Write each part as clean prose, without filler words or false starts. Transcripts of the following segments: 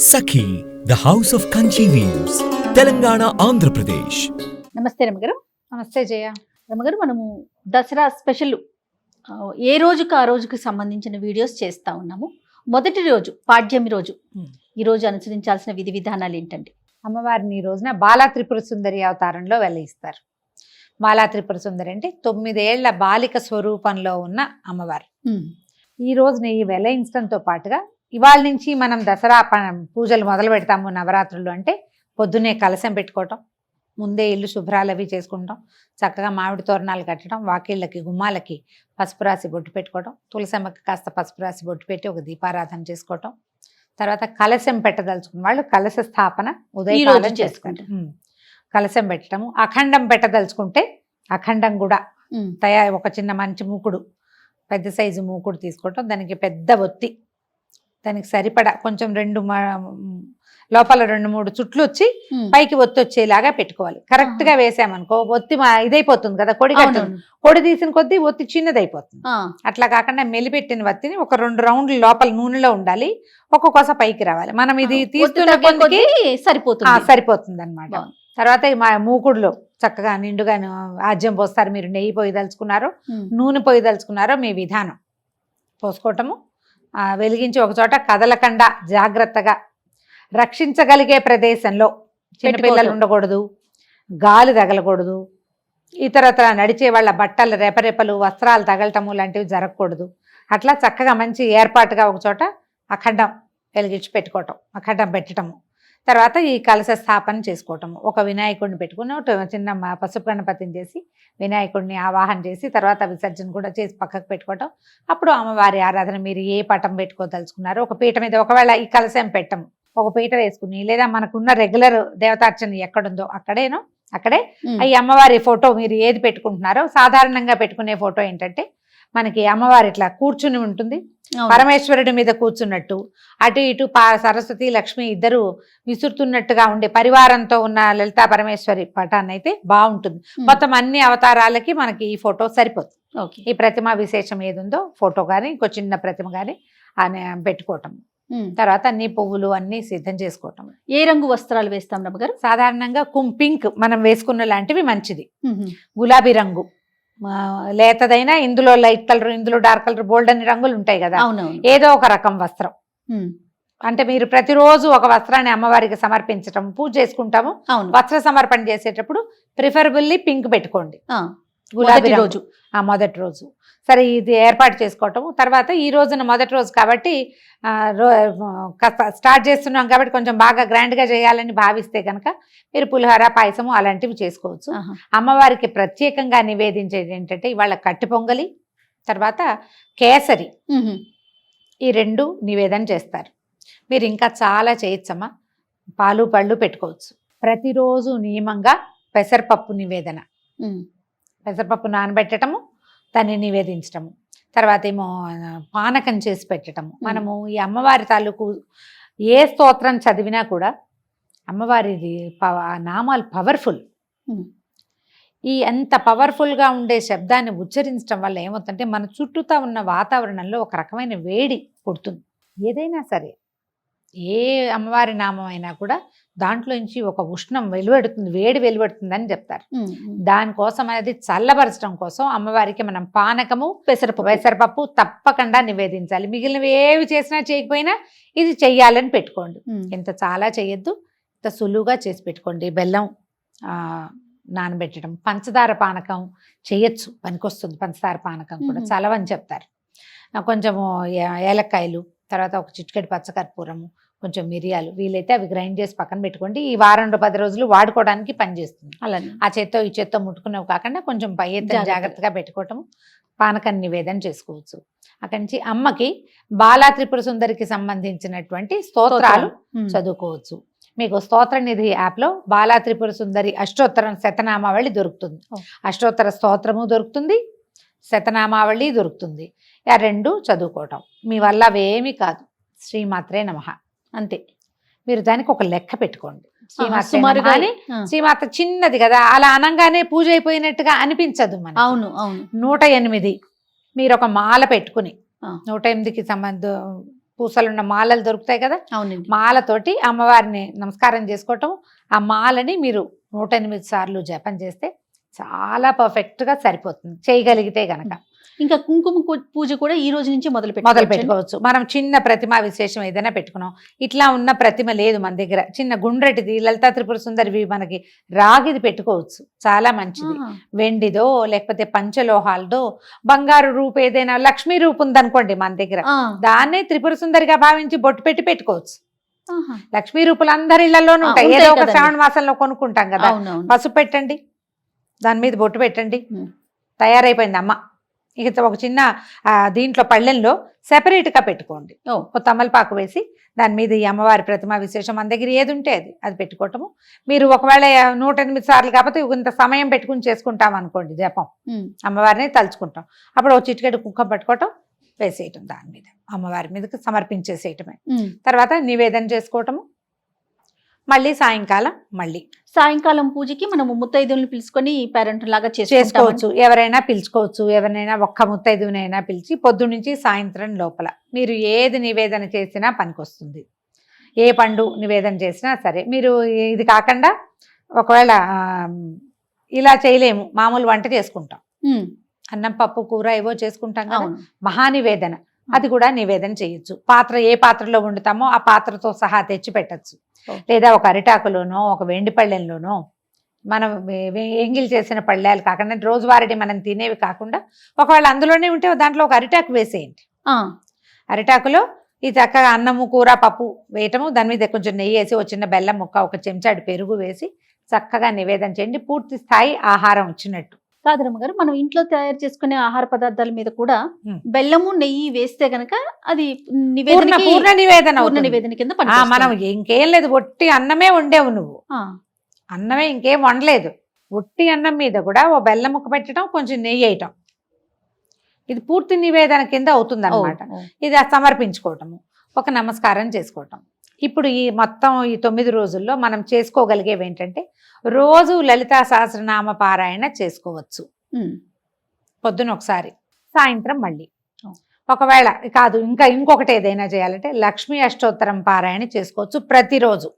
Sakhi the house of Kanchi weaves Telangana Andhra Pradesh. నమస్తే రమగారు. నమస్తే జయ. రమగారు, మనము దసరా స్పెషల్ ఏ రోజుకి ఆ రోజుకి సంబంధించిన వీడియోస్ చేస్తూ ఉన్నాము. మొదటి రోజు పాడ్యమి రోజు, ఈ రోజు అనుసరించాల్సిన విధి విధానాలు ఏంటండి? అమ్మవారిని ఈ రోజున బాలా త్రిపుర సుందరి అవతారంలో వెలయిస్తారు. బాలా త్రిపుర సుందరి అంటే 9 ఏళ్ల బాలిక స్వరూపంలో ఉన్న అమ్మవారు. ఈ రోజున ఈ వెలయించడంతో పాటుగా ఇవాళ నుంచి మనం దసరా పూజలు మొదలు పెడతాము. నవరాత్రులు అంటే పొద్దున్నే కలశం పెట్టుకోవటం, ముందే ఇల్లు శుభ్రాలు అవి చేసుకుంటాం, చక్కగా మామిడి తోరణాలు కట్టడం, వాకిళ్ళకి గుమ్మాలకి పసుపు రాసి బొట్టు పెట్టుకోవడం, తులసమ్మకి కాస్త పసుపు రాసి బొట్టు పెట్టి ఒక దీపారాధన చేసుకోవటం, తర్వాత కలశం పెట్టదలుచుకున్న వాళ్ళు కలశ స్థాపన ఉదయం చేసుకుంటాం. కలశం పెట్టడము, అఖండం పెట్టదలుచుకుంటే అఖండం కూడా ఒక చిన్న మంచి మూకుడు, పెద్ద సైజు మూకుడు తీసుకోవటం, దానికి పెద్ద ఒత్తి, దానికి సరిపడా కొంచెం లోపల 2-3 చుట్లు వచ్చి పైకి ఒత్తి వచ్చేలాగా పెట్టుకోవాలి. కరెక్ట్ గా వేసామనుకో ఒత్తి ఇదైపోతుంది కదా, కొడి తీసిన కొద్దీ ఒత్తి చిన్నదైపోతుంది. అట్లా కాకుండా మెలిపెట్టిన ఒత్తిని ఒక 2 రౌండ్లు లోపల నూనెలో ఉండాలి, ఒక్కొక్కస పైకి రావాలి. మనం ఇది తీస్తున్న కొద్దికి సరిపోతుంది అనమాట. తర్వాత మా మూకుడులో చక్కగా నిండుగా ఆజ్యం పోస్తారు. మీరు నెయ్యి పోయదలుచుకున్నారో నూనె పోయదలుచుకున్నారో మీ విధానం పోసుకోవటము. వెలిగించి ఒక చోట కదలకుండా జాగ్రత్తగా రక్షించగలిగే ప్రదేశంలో, చిన్నపిల్లలు ఉండకూడదు, గాలి తగలకూడదు, ఇతరత్ర నడిచే వాళ్ళ బట్టలు రెపరెపలు వస్త్రాలు తగలటము లాంటివి జరగకూడదు. అట్లా చక్కగా మంచి ఏర్పాటుగా ఒక చోట అఖండం వెలిగించి పెట్టుకోవటం, అఖండం పెట్టడము. తర్వాత ఈ కలశ స్థాపన చేసుకోవటము. ఒక వినాయకుడిని పెట్టుకుని చిన్న పసుపు గణపతిని చేసి వినాయకుడిని ఆవాహన చేసి తర్వాత విసర్జన కూడా చేసి పక్కకు పెట్టుకోవటం. అప్పుడు అమ్మవారి ఆరాధన మీరు ఏ పటం పెట్టుకోదలుచుకున్నారో ఒక పీట మీద, ఒకవేళ ఈ కలశం పెట్టము ఒక పీట వేసుకుని, లేదా మనకున్న రెగ్యులర్ దేవతార్చన ఎక్కడుందో అక్కడే ఈ అమ్మవారి ఫోటో మీరు ఏది పెట్టుకుంటున్నారో, సాధారణంగా పెట్టుకునే ఫోటో ఏంటంటే మనకి అమ్మవారి ఇట్లా కూర్చుని ఉంటుంది, పరమేశ్వరుడి మీద కూర్చున్నట్టు, అటు ఇటు సరస్వతి లక్ష్మి ఇద్దరు విసురుతున్నట్టుగా ఉండే పరివారంతో ఉన్న లలితా పరమేశ్వరి పటాన్ని అయితే బాగుంటుంది. మొత్తం అన్ని అవతారాలకి మనకి ఈ ఫోటో సరిపోతుంది. ఈ ప్రతిమ విశేషం ఏది ఉందో ఫోటో కానీ ఇంకో చిన్న ప్రతిమ కానీ పెట్టుకోవటం. తర్వాత అన్ని పువ్వులు అన్ని సిద్ధం చేసుకోవటం. ఏ రంగు వస్త్రాలు వేస్తాం రమ్మగారు? సాధారణంగా పింక్ మనం వేసుకున్న లాంటివి మంచిది. గులాబీ రంగు లేతదైనా, ఇందులో లైట్ కలర్, ఇందులో డార్క్ కలర్, బోల్డ్ అన్ని రంగులు ఉంటాయి కదా, ఏదో ఒక రకం వస్త్రం. అంటే మీరు ప్రతిరోజు ఒక వస్త్రాన్ని అమ్మవారికి సమర్పించటం, పూజ చేసుకుంటాము. వస్త్ర సమర్పణ చేసేటప్పుడు ప్రిఫరబుల్లీ పింక్ పెట్టుకోండి. గులాబీ రోజు మొదటి రోజు సరే ఇది ఏర్పాటు చేసుకోవటము. తర్వాత ఈ రోజున మొదటి రోజు కాబట్టి స్టార్ట్ చేస్తున్నాం కాబట్టి కొంచెం బాగా గ్రాండ్గా చేయాలని భావిస్తే కనుక మీరు పులిహోర, పాయసము అలాంటివి చేసుకోవచ్చు. అమ్మవారికి ప్రత్యేకంగా నివేదించేది ఏంటంటే ఇవాళ కట్టి పొంగలి, తర్వాత కేసరి, ఈ 2 నివేదన చేస్తారు. మీరు ఇంకా చాలా చేయొచ్చమ్మా. పాలు పళ్ళు పెట్టుకోవచ్చు. ప్రతిరోజు నియమంగా పెసరపప్పు నివేదన, పెసరపప్పు నానబెట్టడము, దాన్ని నివేదించటము. తర్వాత ఏమో పానకం చేసి పెట్టడము. మనము ఈ అమ్మవారి తాలూకు ఏ స్తోత్రం చదివినా కూడా అమ్మవారిది నామాలు పవర్ఫుల్. ఈ అంత పవర్ఫుల్గా ఉండే శబ్దాన్ని ఉచ్చరించడం వల్ల ఏమవుతుందంటే మన చుట్టూతా ఉన్న వాతావరణంలో ఒక రకమైన వేడి పుడుతుంది. ఏదైనా సరే ఏ అమ్మవారి నామం అయినా కూడా దాంట్లోంచి ఒక ఉష్ణం వెలువడుతుంది, వేడి వెలువడుతుంది అని చెప్తారు. దానికోసం అనేది చల్లబరచడం కోసం అమ్మవారికి మనం పానకము, పెసరపప్పు తప్పకుండా నివేదించాలి. మిగిలినవి ఏవి చేసినా చేయకపోయినా ఇది చెయ్యాలని పెట్టుకోండి. ఇంత చాలా చేయొద్దు, ఇంత సులువుగా చేసి పెట్టుకోండి. బెల్లం నానబెట్టడం, పంచదార పానకం చేయొచ్చు, పనికొస్తుంది. పంచదార పానకం కూడా చలవని చెప్తారు. కొంచెము ఏలక్కాయలు, తర్వాత ఒక చిటికెడు పచ్చకర్పూరము, కొంచెం మిరియాలు, వీలైతే అవి గ్రైండ్ చేసి పక్కన పెట్టుకోండి. ఈ వారం 10 రోజులు వాడుకోవడానికి పనిచేస్తుంది. అలానే ఆ చేత్తో ఈ చేత్తో ముట్టుకునేవి కాకుండా కొంచెం పై ఎత్తున జాగ్రత్తగా పెట్టుకోవటం, పానకాన్ని నివేదన చేసుకోవచ్చు. అక్కడి నుంచి అమ్మకి బాలా త్రిపుర సుందరికి సంబంధించినటువంటి స్తోత్రాలు చదువుకోవచ్చు. మీకు స్తోత్ర నిధి యాప్లో బాలా త్రిపుర సుందరి అష్టోత్తర శతనామావళి దొరుకుతుంది. అష్టోత్తర స్తోత్రము దొరుకుతుంది, శతనామావళి దొరుకుతుంది. ఆ 2 చదువుకోవటం మీ వల్ల అవేమీ కాదు. శ్రీమాత్రే నమః అంతే. మీరు దానికి ఒక లెక్క పెట్టుకోండి. శ్రీమాత చిన్నది కదా, అలా అనంగానే పూజ అయిపోయినట్టుగా అనిపించదు మనకి. 108 మీరు ఒక మాల పెట్టుకుని 108కి పూసలున్న మాలలు దొరుకుతాయి కదా, అవునండి. మాలతోటి అమ్మవారిని నమస్కారం చేసుకోవటం, ఆ మాలని మీరు 108 సార్లు జపం చేస్తే చాలా పర్ఫెక్ట్గా సరిపోతుంది చేయగలిగితే గనక. ఇంకా కుంకుమ పూజ కూడా ఈ రోజు నుంచి మొదలు పెట్టుకోవచ్చు. మనం చిన్న ప్రతిమ విశేషం ఏదైనా పెట్టుకున్నాం, ఇట్లా ఉన్న ప్రతిమ లేదు మన దగ్గర, చిన్న గుండ్రటిది లలితా త్రిపుర సుందరివి మనకి రాగిది పెట్టుకోవచ్చు, చాలా మంచిది. వెండిదో లేకపోతే పంచలోహాలదో బంగారు రూపు ఏదైనా లక్ష్మీ రూపు ఉందనుకోండి మన దగ్గర, దాన్నే త్రిపుర సుందరిగా భావించి బొట్టు పెట్టుకోవచ్చు. లక్ష్మీ రూపులు అందరి ఇళ్లలోనూ ఉంటాయి, ఏదో ఒక శ్రావణ మాసంలో కొనుక్కుంటాం కదా, పసుపు పెట్టండి, దాని మీద బొట్టు పెట్టండి, తయారైపోయింది అమ్మ. ఇక ఒక చిన్న దీంట్లో పళ్ళెంలో సెపరేట్గా పెట్టుకోండి, ఒక తమలపాకు వేసి దాని మీద ఈ అమ్మవారి ప్రతిమ విశేషం మన దగ్గర ఏది ఉంటే అది పెట్టుకోవటము. మీరు ఒకవేళ 108 సార్లు కాకపోతే ఇంత సమయం పెట్టుకుని చేసుకుంటాం అనుకోండి జపం, అమ్మవారిని తలుచుకుంటాం, అప్పుడు ఒక చిటికెడు కుంకుమ పట్టుకోవటం, వేసేయటం దాని మీద, అమ్మవారి మీదకి సమర్పించేసేయటమే. తర్వాత నివేదన చేసుకోవటము, మళ్ళీ సాయంకాలం పూజకి మనము ముత్తైదువులను పిలుచుకొని పేరెంట్ లాగా చేసుకోవచ్చు. ఎవరైనా పిలుచుకోవచ్చు, ఎవరినైనా ఒక్క ముత్తైదువునైనా పిలిచి పొద్దున్నుంచి సాయంత్రం లోపల మీరు ఏది నివేదన చేసినా పనికొస్తుంది. ఏ పండు నివేదన చేసినా సరే. మీరు ఇది కాకుండా ఒకవేళ ఇలా చేయలేము, మామూలు వంట చేసుకుంటాం, అన్నం పప్పు కూర ఏవో చేసుకుంటాం కదా, మహానివేదన అది కూడా నివేదన చేయొచ్చు. ఏ పాత్రలో వండుతామో ఆ పాత్రతో సహా తెచ్చి పెట్టచ్చు, లేదా ఒక అరిటాకులోనో ఒక వెండి పళ్ళెంలోనో, మనం ఎంగిల్ చేసిన పళ్ళాలు కాకుండా రోజువారీ మనం తినేవి కాకుండా ఒకవేళ అందులోనే ఉంటే దాంట్లో ఒక అరిటాకు వేసేయండి. అరిటాకులో ఈ చక్కగా అన్నము కూర పప్పు వేయటము, దాని మీద కొంచెం నెయ్యి వేసి ఒక చిన్న బెల్లం ముక్క, ఒక చెంచాడు పెరుగు వేసి చక్కగా నివేదన చేయండి. పూర్తి స్థాయి ఆహారం వచ్చినట్టు. కాదరమ్మ గారు, మనం ఇంట్లో తయారు చేసుకునే ఆహార పదార్థాల మీద కూడా బెల్లము నెయ్యి వేస్తే గనక అది పూర్ణ నివేదన కింద మనం ఇంకేం లేదు, ఒట్టి అన్నమే వండేవు నువ్వు, అన్నమే ఇంకేం వండలేదు, ఒట్టి అన్నం మీద కూడా ఓ బెల్లం ముక్క పెట్టడం, కొంచెం నెయ్యి వేయటం, ఇది పూర్తి నివేదన కింద అవుతుంది అన్నమాట. ఇది సమర్పించుకోవటము, ఒక నమస్కారం చేసుకోవటం. ఇప్పుడు ఈ మొత్తం ఈ 9 రోజుల్లో మనం చేసుకోగలిగేవి ఏంటంటే, రోజు లలితా సహస్రనామ పారాయణ చేసుకోవచ్చు. పొద్దున ఒకసారి, సాయంత్రం మళ్ళీ. ఒకవేళ కాదు ఇంకొకటి ఏదైనా చేయాలంటే లక్ష్మీ అష్టోత్తరం పారాయణ చేసుకోవచ్చు ప్రతిరోజు,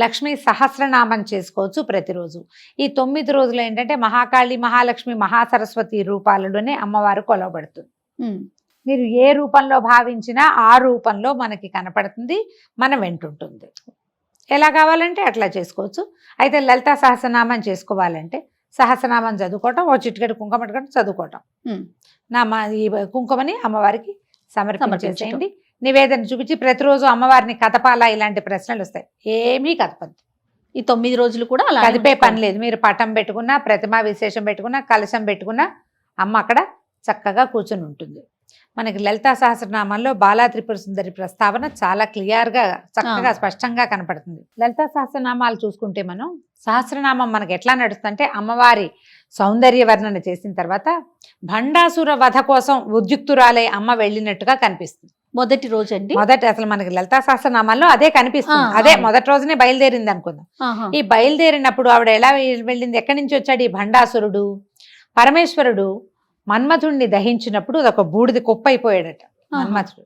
లక్ష్మీ సహస్రనామం చేసుకోవచ్చు ప్రతిరోజు. ఈ 9 రోజులు ఏంటంటే మహాకాళి, మహాలక్ష్మి, మహాసరస్వతి రూపాలలోనే అమ్మవారు కొలవబడుతుంది. మీరు ఏ రూపంలో భావించినా ఆ రూపంలో మనకి కనపడుతుంది, మన వెంటుంటుంది. ఎలా కావాలంటే అట్లా చేసుకోవచ్చు. అయితే లలితా సహస్రనామం చేసుకోవాలంటే సహస్రనామం చదువుకోవటం, ఓ చిటికెడు కుంకుమ పట్టుకోవటం, చదువుకోవటం, ఈ కుంకుమని అమ్మవారికి సమర్పించేసేయండి. నివేదన చూపించి ప్రతిరోజు అమ్మవారిని కదపాలా, ఇలాంటి ప్రశ్నలు వస్తాయి, ఏమీ కదపద్దు. ఈ 9 రోజులు కూడా అలా కదిపే పని లేదు. మీరు పటం పెట్టుకున్నా, ప్రతిమా విశేషం పెట్టుకున్నా, కలశం పెట్టుకున్నా అమ్మ అక్కడ చక్కగా కూర్చుని ఉంటుంది. మనకి లలితా సహస్రనామాల్లో బాలా త్రిపుర సుందరి ప్రస్తావన చాలా క్లియర్గా చక్కగా స్పష్టంగా కనపడుతుంది. లలితా సహస్రనామాలు చూసుకుంటే మనం సహస్రనామం మనకి ఎట్లా నడుస్తుందంటే, అమ్మవారి సౌందర్య వర్ణన చేసిన తర్వాత భండాసుర వధ కోసం ఉద్యుక్తురాలే అమ్మ వెళ్ళినట్టుగా కనిపిస్తుంది. మొదటి రోజు అండి, అసలు మనకి లలితా సహస్రనామాల్లో అదే కనిపిస్తుంది. అదే మొదటి రోజునే బయలుదేరింది అనుకుందాం. ఈ బయలుదేరినప్పుడు ఆవిడ ఎలా వెళ్ళింది, ఎక్కడి నుంచి వచ్చాడు ఈ భండాసురుడు? పరమేశ్వరుడు మన్మథుణ్ణి దహించినప్పుడు ఒక బూడిద కుప్ప అయిపోయాడట మన్మథుడు.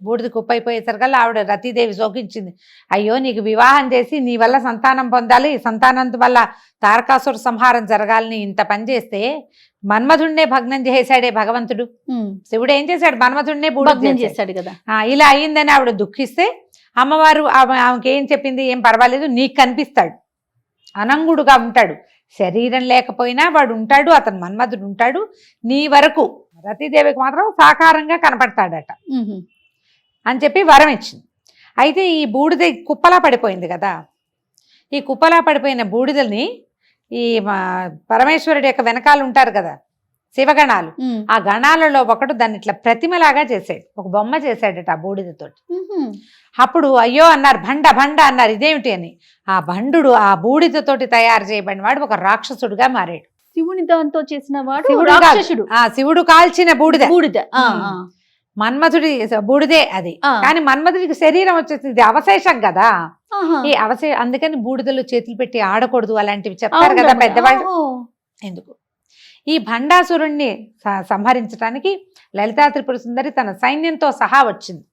బూడిద కుప్ప అయిపోయేసరికల్లా ఆవిడ రతీదేవి శోకించింది, అయ్యో నీకు వివాహం చేసి నీ వల్ల సంతానం పొందాలి, సంతానం వల్ల తారకాసుర సంహారం జరగాలని ఇంత పని చేస్తే మన్మథుడినే భగ్నం చేశాడే భగవంతుడు. శివుడు ఏం చేశాడు, మన్మథుడినే భగ్నం చేశాడు కదా. ఇలా అయ్యిందని ఆవిడ దుఃఖిస్తే అమ్మవారు ఆమెకి ఏం చెప్పింది, ఏం పర్వాలేదు, నీకు కనిపిస్తాడు, అనంగుడుగా ఉంటాడు, శరీరం లేకపోయినా వాడు ఉంటాడు, అతను మన్మథుడు ఉంటాడు, నీ వరకు రతీదేవికి మాత్రం సాకారంగా కనపడతాడట అని చెప్పి వరం ఇచ్చింది. అయితే ఈ బూడిద కుప్పలా పడిపోయింది కదా, ఈ కుప్పలా పడిపోయిన బూడిదని ఈ పరమేశ్వరుడి యొక్క వెనకాల ఉంటారు కదా శివగణాలు, ఆ గణాలలో ఒకడు దాన్ని ఇట్లా ప్రతిమలాగా చేశాడు, ఒక బొమ్మ చేశాడట ఆ బూడిదతోటి. అప్పుడు అయ్యో అన్నారు, భండ భండ అన్నారు, ఇదేమిటి అని. ఆ భండు ఆ బూడిదతోటి తయారు చేయబడిన వాడు ఒక రాక్షసుడుగా మారాడు. శివుని దాంతో చేసిన వాడు శివుడు కాల్చిన బూడిద మన్మథుడి బూడిదే అది. కానీ మన్మథుడికి శరీరం వచ్చేసి ఇది అవశేషం కదా, ఈ అందుకని బూడిదలు చేతులు పెట్టి ఆడకూడదు అలాంటివి చెప్తారు కదా పెద్దవాళ్ళు. ఎందుకు ఈ భండాసురుణ్ణి సంహరించడానికి లలితా త్రిపుర సుందరి తన సైన్యంతో సహా వచ్చింది.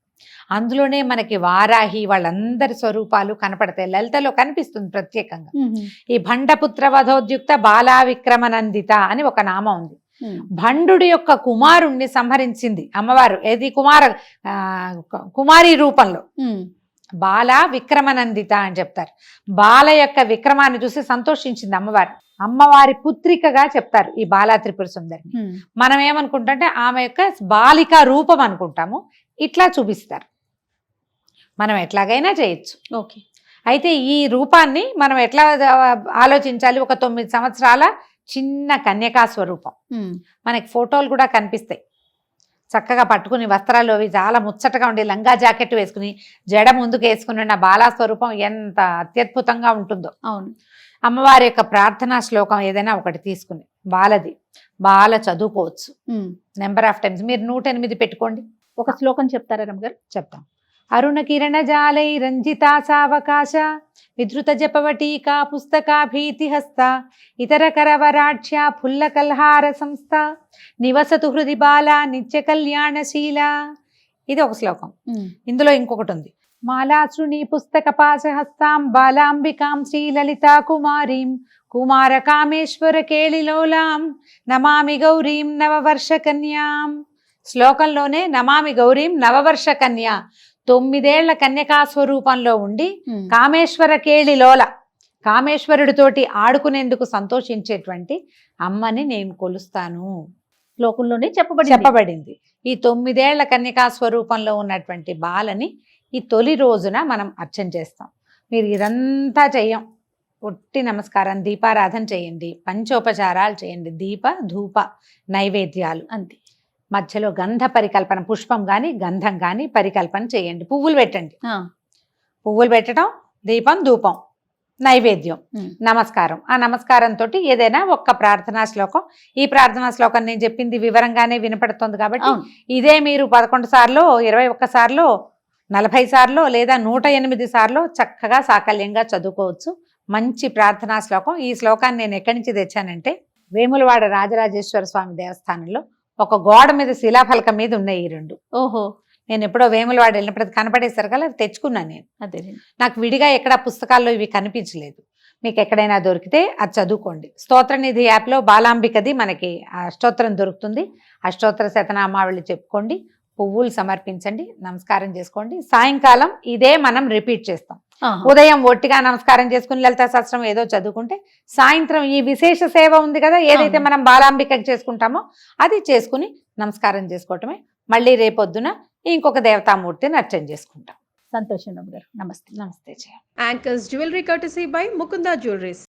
అందులోనే మనకి వారాహి వాళ్ళందరి స్వరూపాలు కనపడతాయి. లలితలో కనిపిస్తుంది ప్రత్యేకంగా. ఈ భండపుత్ర వధోద్యుక్త బాలా విక్రమనందిత అని ఒక నామం ఉంది. భండుడి యొక్క కుమారుణ్ణి సంహరించింది అమ్మవారు. ఏది కుమారి రూపంలో బాల విక్రమనందిత అని చెప్తారు. బాల యొక్క విక్రమాన్ని చూసి సంతోషించింది అమ్మవారు. అమ్మవారి పుత్రికగా చెప్తారు ఈ బాలా త్రిపుర సుందరిని. మనం ఏమనుకుంటే ఆమె యొక్క బాలిక రూపం అనుకుంటాము, ఇట్లా చూపిస్తారు. మనం ఎట్లాగైనా చేయొచ్చు. ఓకే. అయితే ఈ రూపాన్ని మనం ఎట్లా ఆలోచించాలి? ఒక 9 సంవత్సరాల చిన్న కన్యకా స్వరూపం. మనకి ఫోటోలు కూడా కనిపిస్తాయి. చక్కగా పట్టుకుని వస్త్రాలు అవి చాలా ముచ్చటగా ఉండి లంగా జాకెట్ వేసుకుని జడ ముందుకు వేసుకుని ఉన్న బాలా స్వరూపం ఎంత అత్యద్భుతంగా ఉంటుందో. అవును. అమ్మవారి యొక్క ప్రార్థనా శ్లోకం ఏదైనా ఒకటి తీసుకుని బాల చదువుకోవచ్చు నెంబర్ ఆఫ్ టైమ్స్. మీరు 108 పెట్టుకోండి. ఒక శ్లోకం చెప్తారా రమ్మగారు? చెప్తాం. అరుణ కిరణ జాలై రంజితా సావకాశ విధృత జపవటీకా పుస్తకా భీతిహస్త ఇతర కరవరాఢ్య ఫుల్ల కల్హార సంస్థ నివసతు హృది బాల నిత్య కళ్యాణశీల. ఇది ఒక శ్లోకం. ఇందులో ఇంకొకటి ఉంది. మాలాశ్రుణి పుస్తక పాశహస్తాం బాలాంబికాం శ్రీలలితా కుమారీం కుమార కామేశ్వర కేళిలోలాం నమామి గౌరీం నవవర్ష కన్యాం. శ్లోకంలోనే నమామి గౌరీం నవవర్ష కన్యా, 9 ఏళ్ల కన్యకా స్వరూపంలో ఉండి కామేశ్వర కేళిలోల కామేశ్వరుడితోటి ఆడుకునేందుకు సంతోషించేటువంటి అమ్మని నేను కొలుస్తాను. శ్లోకంలోనే చెప్పబడింది. ఈ 9 ఏళ్ల కన్యకా స్వరూపంలో ఉన్నటువంటి బాలని ఈ తొలి రోజున మనం అర్చన చేస్తాం. మీరు ఇదంతా చెయ్యం, ఒట్టి నమస్కారం, దీపారాధన చేయండి, పంచోపచారాలు చేయండి, దీప ధూప నైవేద్యాలు అంతే. మధ్యలో గంధ పరికల్పన, పుష్పం కానీ గంధం కానీ పరికల్పన చేయండి. పువ్వులు పెట్టండి. పువ్వులు పెట్టడం, దీపం ధూపం నైవేద్యం, నమస్కారం. ఆ నమస్కారంతో ఏదైనా ఒక్క ప్రార్థనా శ్లోకం. ఈ ప్రార్థనా శ్లోకం నేను చెప్పింది వివరంగానే వినపడుతుంది కాబట్టి ఇదే మీరు 11 సార్లు 21 సార్లు 40 సార్లు లేదా 108 సార్లు చక్కగా సాకల్యంగా చదువుకోవచ్చు. మంచి ప్రార్థనా శ్లోకం. ఈ శ్లోకాన్ని నేను ఎక్కడి నుంచి తెచ్చానంటే వేములవాడ రాజరాజేశ్వర స్వామి దేవస్థానంలో ఒక గోడ మీద శిలాఫలకం మీద ఉన్నాయి ఈ 2. ఓహో. నేను ఎప్పుడో వేములవాడ వెళ్ళినప్పుడు అది కనపడేసరి కదా తెచ్చుకున్నాను నేను. అదే నాకు విడిగా ఎక్కడ పుస్తకాల్లో ఇవి కనిపించలేదు. మీకు ఎక్కడైనా దొరికితే అది చదువుకోండి. స్తోత్రనిధి యాప్లో బాలాంబికది మనకి అష్టోత్తరం దొరుకుతుంది. అష్టోత్తర శతనామావళి చెప్పుకోండి, పువ్వులు సమర్పించండి, నమస్కారం చేసుకోండి. సాయంకాలం ఇదే మనం రిపీట్ చేస్తాం. ఉదయం ఒట్టిగా నమస్కారం చేసుకుని లలితా సహస్రం ఏదో చదువుకుంటే సాయంత్రం ఈ విశేష సేవ ఉంది కదా, ఏదైతే మనం బాలాంబికకి చేసుకుంటామో అది చేసుకుని నమస్కారం చేసుకోవటమే. మళ్ళీ రేపొద్దున ఇంకొక దేవతామూర్తిని అర్చన చేసుకుంటాం. సంతోషం గారు. నమస్తే. నమస్తే. Anchors Jewelry courtesy by Mukunda Jewelries.